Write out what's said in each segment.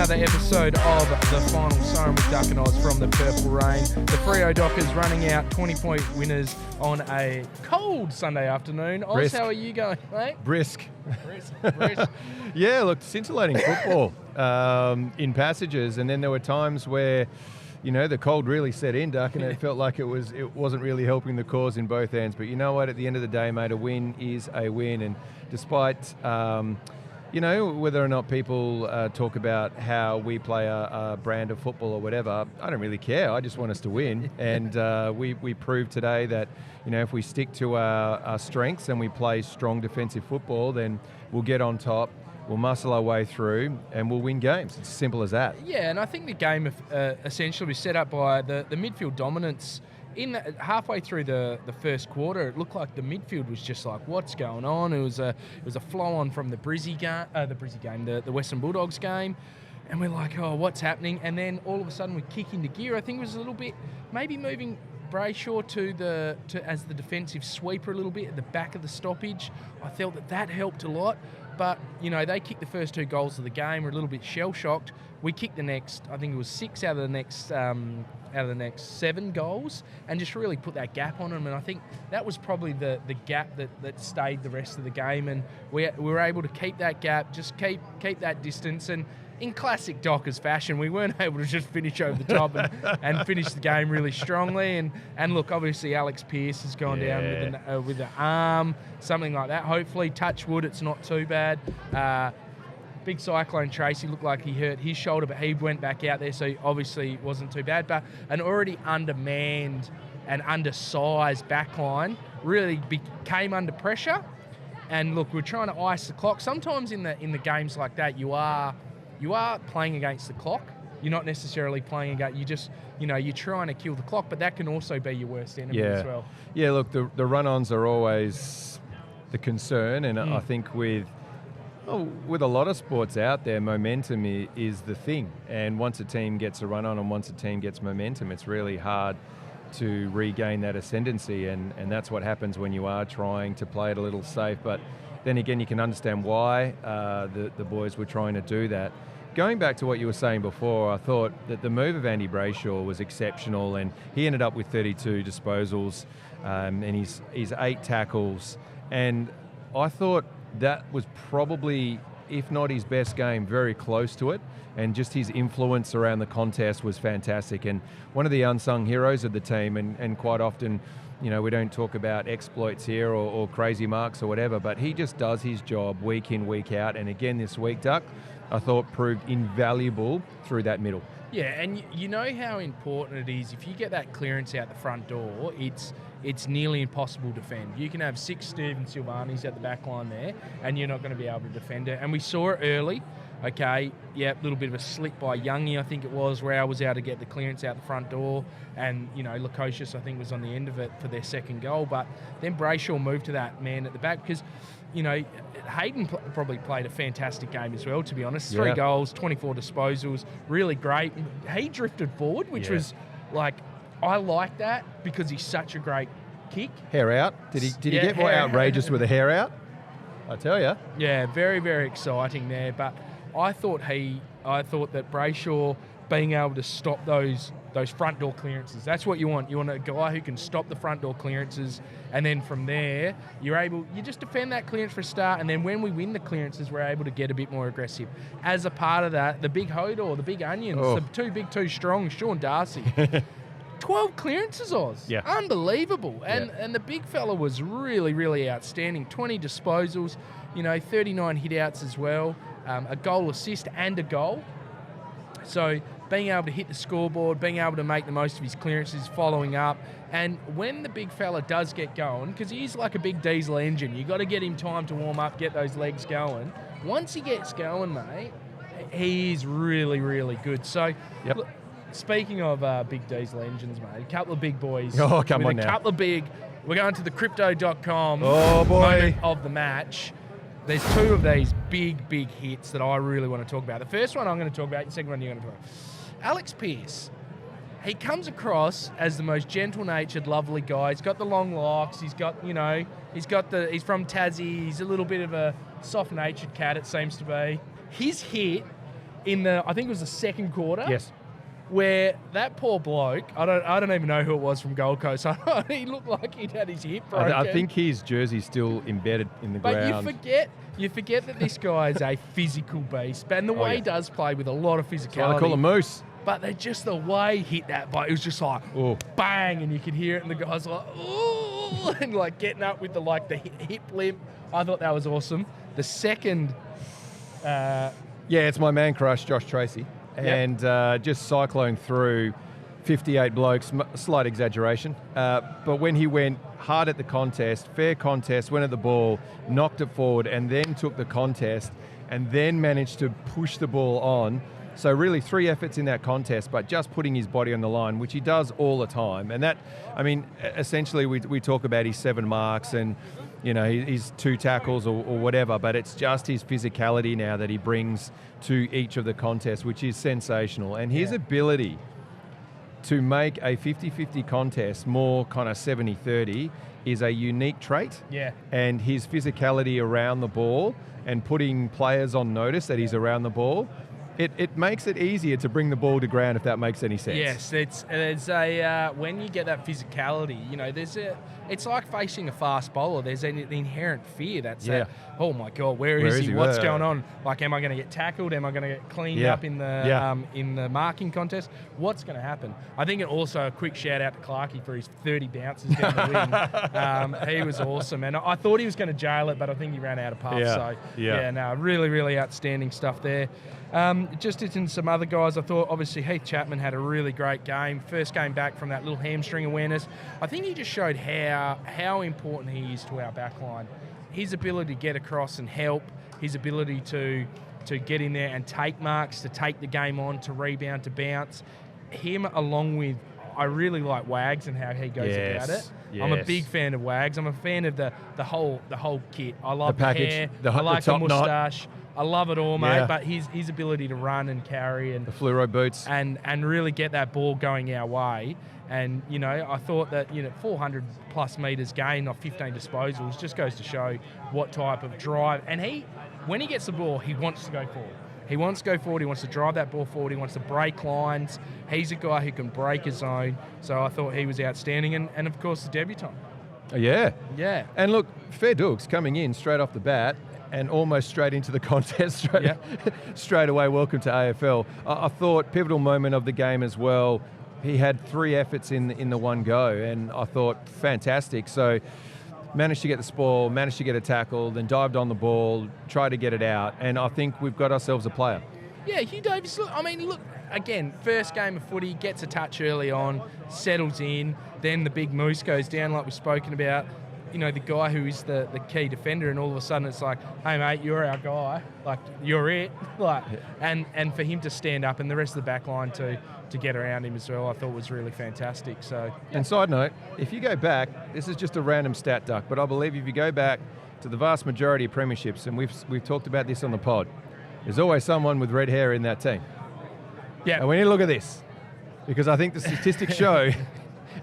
another episode of the final Siren with Duck and Oz from the Purple Rain. The Freo Dockers running out 20-point winners on a cold Sunday afternoon. Oz, Brisk. how are you going, mate? Brisk. Brisk. Yeah, look, scintillating football in passages, and then there were times where, you know, the cold really set in, Duck, and it felt like it wasn't really helping the cause in both ends. But you know what? At the end of the day, mate, a win is a win, and despite you know, whether or not people talk about how we play a brand of football or whatever, I don't really care. I just want us to win. And we proved today that, you know, if we stick to our strengths and we play strong defensive football, then we'll get on top, we'll muscle our way through, and we'll win games. It's as simple as that. Yeah, and I think the game essentially was set up by the midfield dominance. Halfway through the first quarter, it looked like the midfield was just like, what's going on? It was a flow on from the the Western Bulldogs game, and we're like, oh, what's happening? And then all of a sudden we kick into gear. I think it was a little bit maybe moving Brayshaw to as the defensive sweeper a little bit at the back of the stoppage. I felt that helped a lot. But, you know, they kicked the first 2 goals of the game. We're a little bit shell-shocked. We kicked the next, I think it was 6 out of the next 7 goals, and just really put that gap on them. And I think that was probably the gap that stayed the rest of the game. And we were able to keep that gap, just keep that distance. And in classic Dockers fashion, we weren't able to just finish over the top and finish the game really strongly. And look, obviously Alex Pearce has gone down with an arm, something like that. Hopefully, touch wood, it's not too bad. Big Cyclone Tracy looked like he hurt his shoulder, but he went back out there, so obviously it wasn't too bad. But an already undermanned and undersized backline really came under pressure. And look, we're trying to ice the clock. Sometimes in the games like that, you are playing against the clock. You're not necessarily playing against, you're trying to kill the clock, but that can also be your worst enemy as well. Yeah, look, the run-ons are always the concern, and I think with a lot of sports out there, momentum is the thing. And once a team gets a run-on and once a team gets momentum, it's really hard to regain that ascendancy, and that's what happens when you are trying to play it a little safe. But then again, you can understand why the boys were trying to do that. Going back to what you were saying before, I thought that the move of Andy Brayshaw was exceptional, and he ended up with 32 disposals and his 8 tackles. And I thought that was probably, if not his best game, very close to it. And just his influence around the contest was fantastic. And one of the unsung heroes of the team, and quite often, you know, we don't talk about exploits here or crazy marks or whatever, but he just does his job week in, week out. And again this week, Duck, I thought proved invaluable through that middle. Yeah, and you know how important it is. If you get that clearance out the front door, it's nearly impossible to defend. You can have 6 Stephen Silvanis at the back line there, and you're not going to be able to defend it. And we saw it early. Okay, yeah, a little bit of a slip by Youngie, I think it was, where I was able to get the clearance out the front door. And, you know, Lukosius, I think, was on the end of it for their second goal. But then Brayshaw moved to that man at the back because, you know, Hayden probably played a fantastic game as well, to be honest. 3 goals, 24 disposals, really great. He drifted forward, which was like, I like that because he's such a great kick. Hair out. Did he get more outrageous with a hair out? I tell you. Yeah, very, very exciting there. But I thought that Brayshaw being able to stop those front door clearances, that's what you want. You want a guy who can stop the front door clearances, and then from there you just defend that clearance for a start, and then when we win the clearances, we're able to get a bit more aggressive. As a part of that, the big Hodor, the big onions, the too big, too strong, Sean Darcy. 12 clearances, Oz. Yeah. Unbelievable. And the big fella was really, really outstanding. 20 disposals, 39 hit-outs as well, a goal assist and a goal. So being able to hit the scoreboard, being able to make the most of his clearances, following up. And when the big fella does get going, because he's like a big diesel engine, you got to get him time to warm up, get those legs going. Once he gets going, mate, he is really, really good. So, look, speaking of big diesel engines, mate, a couple of big boys. Oh, come on now. We're going to the crypto.com moment of the match. There's 2 of these big hits that I really want to talk about. The first one I'm going to talk about, the second one you're going to talk about. Alex Pearce. He comes across as the most gentle-natured, lovely guy. He's got the long locks. He's got, he's from Tassie. He's a little bit of a soft-natured cat, it seems to be. His hit I think it was the second quarter. Yes. Where that poor bloke, I don't even know who it was from Gold Coast. He looked like he'd had his hip broken. I think his jersey's still embedded in the ground. But you forget that this guy is a physical beast. And the way he does play with a lot of physicality. That's why they call him Moose. But they just the way he hit that ball, it was just like bang, and you could hear it, and the guy's like, ooh, and like getting up with the hip limp. I thought that was awesome. The second, it's my man crush, Josh Tracy, and just cycling through 58 blokes, slight exaggeration, but when he went hard at the contest, fair contest, went at the ball, knocked it forward, and then took the contest, and then managed to push the ball on. So really 3 efforts in that contest, but just putting his body on the line, which he does all the time. And that, I mean, essentially we talk about his 7 marks and, you know, his 2 tackles or whatever, but it's just his physicality now that he brings to each of the contests, which is sensational. And his ability to make a 50-50 contest more kind of 70-30 is a unique trait. Yeah. And his physicality around the ball and putting players on notice that he's around the ball, it makes it easier to bring the ball to ground, if that makes any sense. Yes, when you get that physicality, you know, it's like facing a fast bowler. There's an inherent fear that's oh my God, where is he? What's going on? Like, am I going to get tackled? Am I going to get cleaned up in the marking contest? What's going to happen? I think also a quick shout out to Clarkey for his 30 bounces down the wing. He was awesome, and I thought he was going to jail it, but I think he ran out of puff. Really, really outstanding stuff there. Just in some other guys, I thought obviously Heath Chapman had a really great game. First game back from that little hamstring awareness. I think he just showed how important he is to our backline. His ability to get across and help, his ability to get in there and take marks, to take the game on, to rebound, to bounce. Him along with, I really like Wags and how he goes about it. Yes. I'm a big fan of Wags. I'm a fan of the whole kit. I love the hair. I like the moustache. I love it all, mate. But his ability to run and carry and the fluoro boots and really get that ball going our way. And you know, I thought that 400 plus meters gain off 15 disposals just goes to show what type of drive. And when he gets the ball, he wants to go forward. He wants to go forward. He wants to drive that ball forward. He wants to break lines. He's a guy who can break his zone. So I thought he was outstanding. And of course, the debutant. Yeah. Yeah. And look, fair dukes coming in straight off the bat and almost straight into the contest straight away. Welcome to AFL. I thought pivotal moment of the game as well. He had 3 efforts in the one go, and I thought fantastic. So managed to get the spoil, managed to get a tackle, then dived on the ball, tried to get it out, and I think we've got ourselves a player. Yeah, Hugh Davies, look, again, first game of footy, gets a touch early on, settles in, then the big moose goes down like we've spoken about. You know, the guy who is the key defender, and all of a sudden it's like, hey mate, you're our guy, like you're it, like, and for him to stand up and the rest of the back line to get around him as well, I thought was really fantastic. So, and side note, if you go back, this is just a random stat duck, but I believe if you go back to the vast majority of premierships, and we've talked about this on the pod, there's always someone with red hair in that team. Yeah, and we need to look at this, because I think the statistics show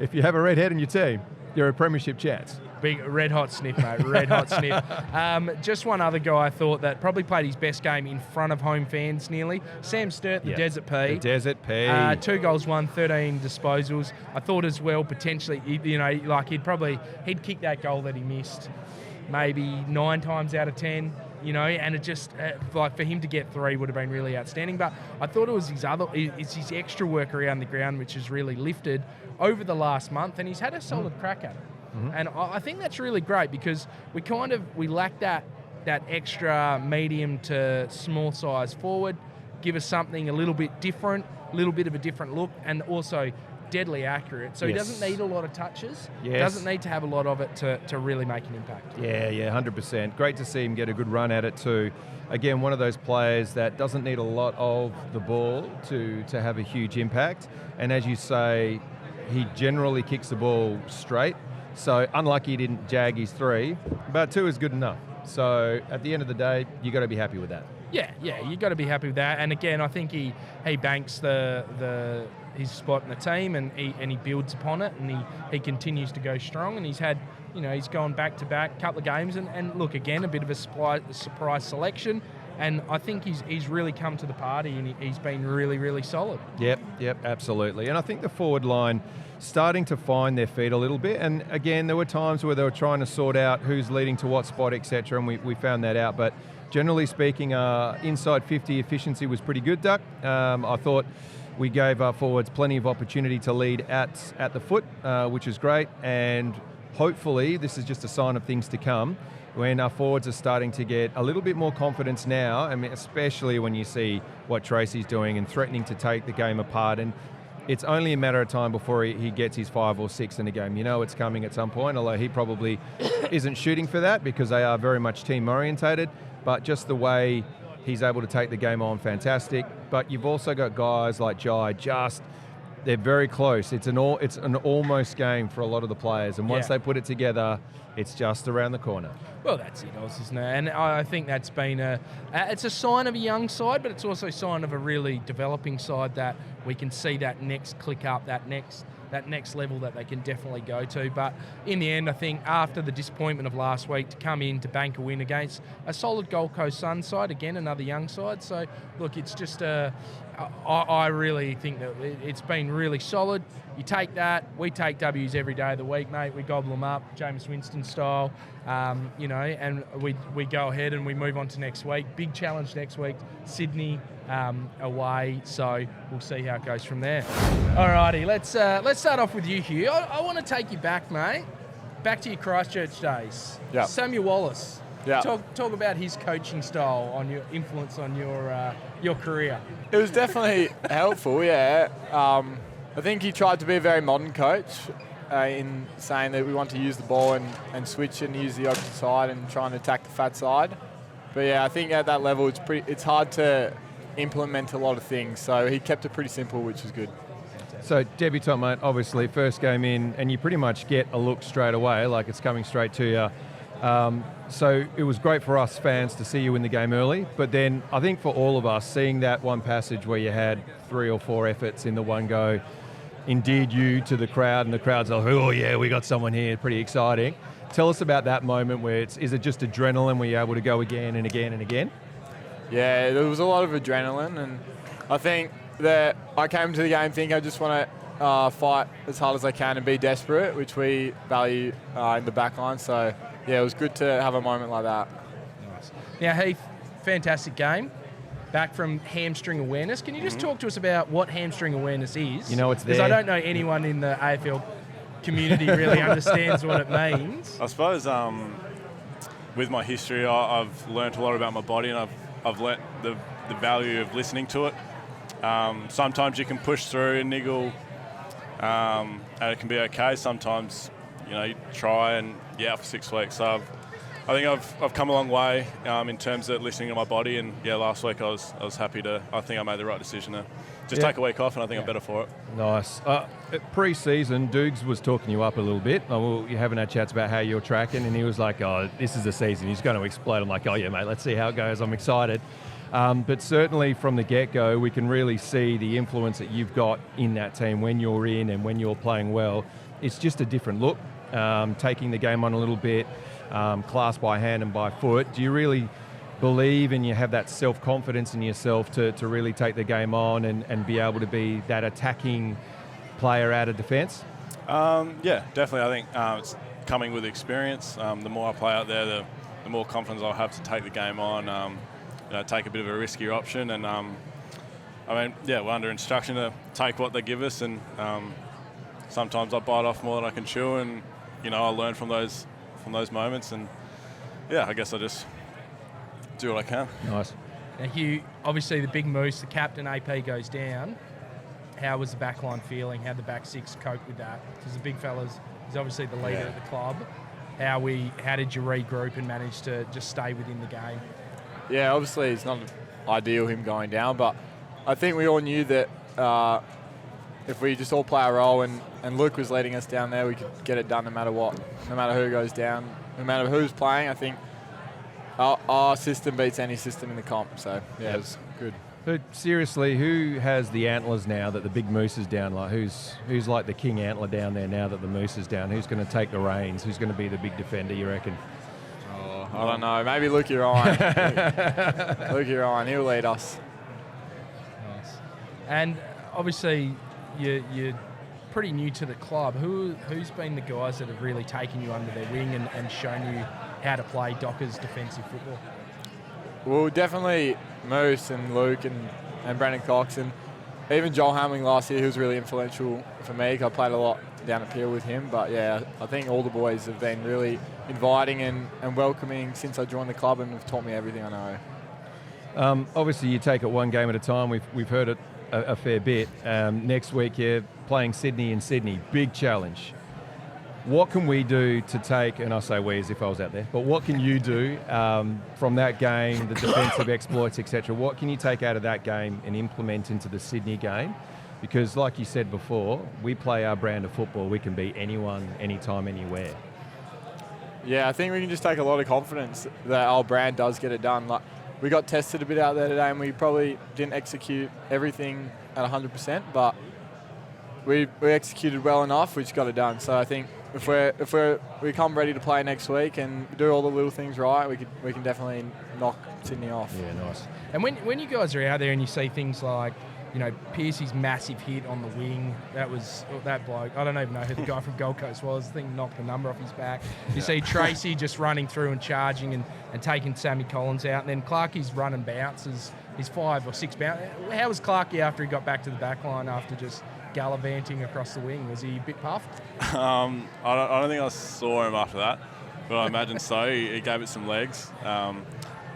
if you have a red head in your team, you're a premiership chance. Big red hot sniff, mate. Red hot sniff. Just one other guy I thought that probably played his best game in front of home fans nearly. Sam Sturt, the Desert P. The Desert P. 2 goals, 13 disposals. I thought as well potentially, he'd kick that goal that he missed maybe 9 times out of 10. You know, and it just for him to get 3 would have been really outstanding. But I thought it was his extra work around the ground which has really lifted over the last month, and he's had a solid crack at it. Mm-hmm. And I think that's really great because we lack that extra medium to small size forward. Give us something a little bit different, a little bit of a different look, and also deadly accurate. So he doesn't need a lot of touches. Yes. Doesn't need to have a lot of it to really make an impact. Yeah, 100%. Great to see him get a good run at it too. Again, one of those players that doesn't need a lot of the ball to have a huge impact. And as you say, he generally kicks the ball straight. So unlucky he didn't jag his 3, but 2 is good enough. So at the end of the day, you got to be happy with that. Yeah, you got to be happy with that. And again, I think he banks his spot in the team, and he builds upon it, and he continues to go strong. And he's had, he's gone back to back couple of games, and look, again, a bit of a surprise selection. And I think he's really come to the party, and he's been really, really solid. Yep, absolutely. And I think the forward line starting to find their feet a little bit. And again, there were times where they were trying to sort out who's leading to what spot, etc. And we found that out. But generally speaking, inside 50 efficiency was pretty good, Duck. I thought we gave our forwards plenty of opportunity to lead at the foot, which is great. And hopefully this is just a sign of things to come, when our forwards are starting to get a little bit more confidence now. I mean, especially when you see what Tracy's doing and threatening to take the game apart. And it's only a matter of time before he gets his 5 or 6 in a game. You know it's coming at some point, although he probably isn't shooting for that because they are very much team orientated. But just the way he's able to take the game on, fantastic. But you've also got guys like Jai, they're very close. It's an almost game for a lot of the players. And once they put it together, it's just around the corner. Well, that's it, Oz, isn't it? And I think that's been it's a sign of a young side, but it's also a sign of a really developing side, that we can see that next click up, that next level that they can definitely go to. But in the end, I think after the disappointment of last week, to come in to bank a win against a solid Gold Coast Sun side, again, another young side. So, look, it's just I really think that it's been really solid. You take that, we take W's every day of the week, mate. We gobble them up, Jameis Winston style, and we go ahead and we move on to next week. Big challenge next week, Sydney away. So we'll see how it goes from there. Alrighty, let's start off with you, Hugh. I want to take you back, mate, back to your Christchurch days. Yeah. Samuel Wallace. Yeah. Talk about his coaching style on your influence on your career. It was definitely helpful, yeah. I think he tried to be a very modern coach in saying that we want to use the ball and switch and use the open side and try and attack the fat side. But yeah, I think at that level it's hard to implement a lot of things. So he kept it pretty simple, which is good. So debutant, mate, obviously first game in, and you pretty much get a look straight away, like it's coming straight to you. So it was great for us fans to see you in the game early, but then I think for all of us, seeing that one passage where you had 3 or 4 efforts in the one go endeared you to the crowd, and the crowd's like, oh yeah, we got someone here, pretty exciting. Tell us about that moment where is it just adrenaline, where you're able to go again and again and again? Yeah, there was a lot of adrenaline, and I think that I came to the game thinking I just want to fight as hard as I can and be desperate, which we value in the back line. So yeah, it was good to have a moment like that. Nice. Now, Heath, fantastic game. Back from hamstring awareness. Can you just talk to us about what hamstring awareness is? You know, it's there. Because I don't know anyone in the AFL community really understands what it means. I suppose with my history, I've learnt a lot about my body, and I've learnt the value of listening to it. Sometimes you can push through and niggle, and it can be okay. Sometimes, you try and you're out for 6 weeks. So I think I've come a long way in terms of listening to my body, and last week I was happy to. I think I made the right decision to just take a week off, and I think I'm better for it. Nice. Pre-season, Dukes was talking you up a little bit. You're having our chats about how you're tracking, and he was like, "Oh, this is the season. He's going to explode." I'm like, "Oh yeah, mate. Let's see how it goes. I'm excited." But certainly from the get-go, we can really see the influence that you've got in that team when you're in and when you're playing well. It's just a different look, taking the game on a little bit. Class by hand and by foot. Do you really believe and you have that self-confidence in yourself to really take the game on and be able to be that attacking player out of defence? Yeah, definitely. I think it's coming with experience. The more I play out there, the more confidence I'll have to take the game on, take a bit of a riskier option. And we're under instruction to take what they give us, and sometimes I bite off more than I can chew, and I learn from those moments, and I guess I just do what I can. Nice. Now, Hugh, obviously the big moose, the captain AP goes down. How was the back line feeling? How the back six cope with that? Because the big fella's, he's obviously the leader of the club. How did you regroup and manage to just stay within the game? Yeah, obviously it's not ideal him going down, but I think we all knew that if we just all play our role and Luke was leading us down there, we could get it done no matter what. No matter who goes down, no matter who's playing, I think our system beats any system in the comp. So, it was good. But seriously, who has the antlers now that the big moose is down? Like who's like the king antler down there now that the moose is down? Who's going to take the reins? Who's going to be the big defender, you reckon? Oh, I don't know. Maybe Lukey Ryan. Lukey Ryan, he'll lead us. Nice. And obviously, you're pretty new to the club. Who's been the guys that have really taken you under their wing and shown you how to play Dockers defensive football? Well, definitely Moose and Luke and Brandon Cox, and even Joel Hamling last year, who was really influential for me. I played a lot down at Peel with him, but yeah, I think all the boys have been really inviting and welcoming since I joined the club and have taught me everything I know. Obviously, you take it one game at a time. We've heard it a fair bit. Next week, you're playing Sydney in Sydney. Big challenge. What can we do to take, and I say we as if I was out there, but what can you do from that game, the defensive exploits, etc.? What can you take out of that game and implement into the Sydney game? Because like you said before, we play our brand of football. We can beat anyone, anytime, anywhere. Yeah, I think we can just take a lot of confidence that our brand does get it done. Like, we got tested a bit out there today and we probably didn't execute everything at 100%, but we executed well enough, we just got it done. So I think if we come ready to play next week and do all the little things right, we can definitely knock Sydney off. Yeah, nice. And when you guys are out there and you see things like, you know, Piercy's massive hit on the wing, that bloke, I don't even know who the guy from Gold Coast was, the thing knocked the number off his back. You see Tracy just running through and charging and taking Sammy Collins out, and then Clarkie's running bounces, his 5 or 6 bounces. How was Clarkie after he got back to the back line after just gallivanting across the wing? Was he a bit puffed? I don't think I saw him after that, but I imagine so. He gave it some legs. And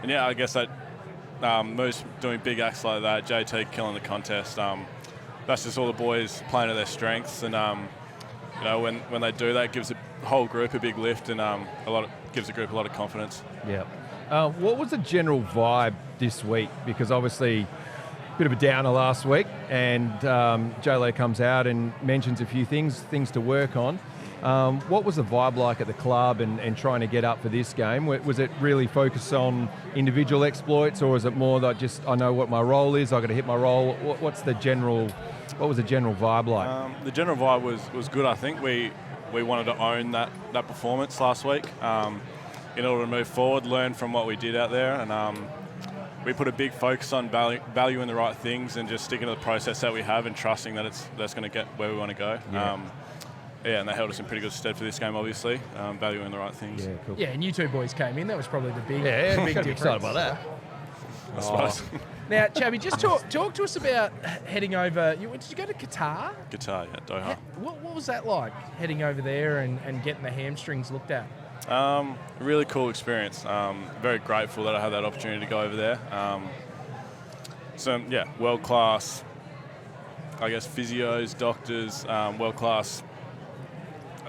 yeah, I guess that Moose doing big acts like that, JT killing the contest, that's just all the boys playing to their strengths. And, you know, when they do that, it gives the whole group a big lift and gives the group a lot of confidence. Yeah. What was the general vibe this week? Because obviously bit of a downer last week, and J-Lo comes out and mentions a few things to work on. What was the vibe like at the club and trying to get up for this game? Was it really focused on individual exploits, or is it more like just, I know what my role is, I've got to hit my role? What was the general vibe like? The general vibe was good, I think. We wanted to own that performance last week in order to move forward, learn from what we did out there, and we put a big focus on valuing the right things and just sticking to the process that we have and trusting that that's going to get where we want to go. Yeah. And they held us in pretty good stead for this game, obviously, valuing the right things. Yeah, cool. Yeah, and you two boys came in. That was probably the big difference. Excited by that. I suppose. Now, Chabby, just talk to us about heading over. Did you go to Qatar? Qatar, yeah, Doha. What was that like, heading over there and getting the hamstrings looked at? Really cool experience. Very grateful that I had that opportunity to go over there. World-class, I guess, physios, doctors, world-class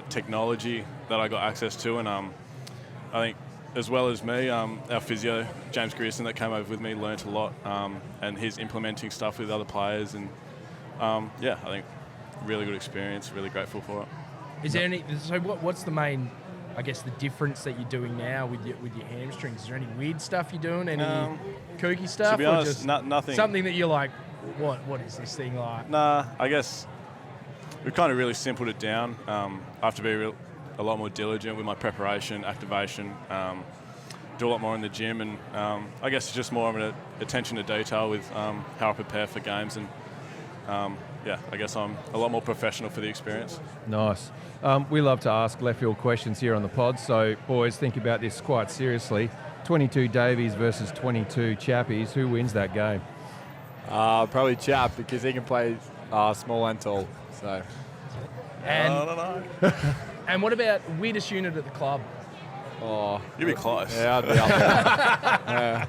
technology that I got access to, and I think as well as me, our physio, James Grierson, that came over with me, learnt a lot, and he's implementing stuff with other players, and I think really good experience, really grateful for it. Is there any, so what's the main, I guess, the difference that you're doing now with your hamstrings? Is there any weird stuff you're doing, any kooky stuff? To be honest, or just nothing. Something that you're like, what is this thing like? Nah, I guess we've kind of really simpled it down. I have to be a lot more diligent with my preparation, activation, do a lot more in the gym, and I guess it's just more of an attention to detail with how I prepare for games, and I guess I'm a lot more professional for the experience. Nice. We love to ask left field questions here on the pod, so boys, think about this quite seriously. 22 Davies versus 22 Chappies. Who wins that game? Probably Chap, because he can play small and tall. So. And, I don't know. And what about weirdest unit at the club? Oh, You'd be close. Yeah, I'd be up there.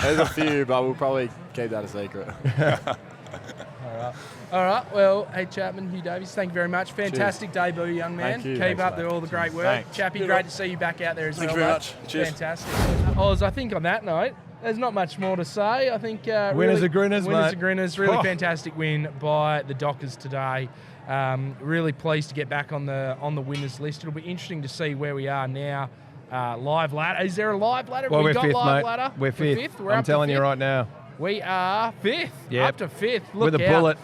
There's a few, but we'll probably keep that a secret. All right. Well, hey, Chapman, Hugh Davies, thank you very much. Fantastic debut, young man. Thank you. Keep Thanks, up mate. all the great work. Thanks. Chappie, great to see you back out there as Thank well. you very mate. much. Cheers. Fantastic. Oz, I think on that note, there's not much more to say. I think winners are grinners, winners mate. are grinners. Really fantastic win by the Dockers today. Really pleased to get back on the winners list. It'll be interesting to see where we are now. Live ladder. Is there a live ladder? Well, we're got fifth, live mate. ladder. We're fifth. We're I'm up to telling you fifth. right now. We are fifth. Yep. Up to fifth. Look With a out. bullet.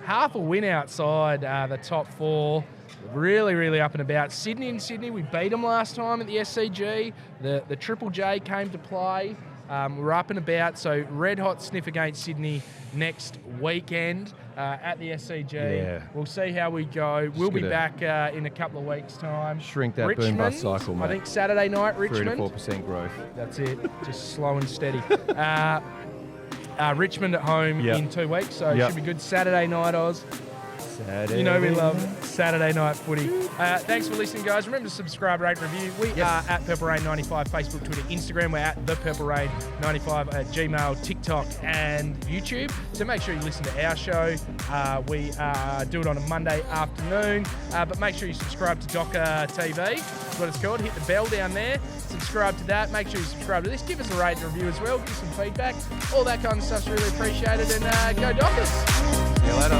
Half a win outside the top four. Really, really up and about. Sydney, we beat them last time at the SCG. The Triple J came to play. We're up and about, so red hot sniff against Sydney next weekend at the SCG. Yeah. We'll see how we go. We'll be back in a couple of weeks' time. Shrink that Richmond, boom bust cycle, mate. I think Saturday night, 3 Richmond. to 4% growth. That's it, just slow and steady. Richmond at home in 2 weeks, so it should be good. Saturday night, Oz. Saturday. You know we love Saturday night footy. Thanks for listening, guys. Remember to subscribe, rate, review. We are at Purple Rain 95, Facebook, Twitter, Instagram. We're at The Purple Rain 95 at Gmail, TikTok, and YouTube. So make sure you listen to our show. We do it on a Monday afternoon. But make sure you subscribe to Docker TV. That's what it's called. Hit the bell down there. Subscribe to that. Make sure you subscribe to this. Give us a rate and review as well. Give us some feedback. All that kind of stuff's really appreciated. And go Dockers. See you later.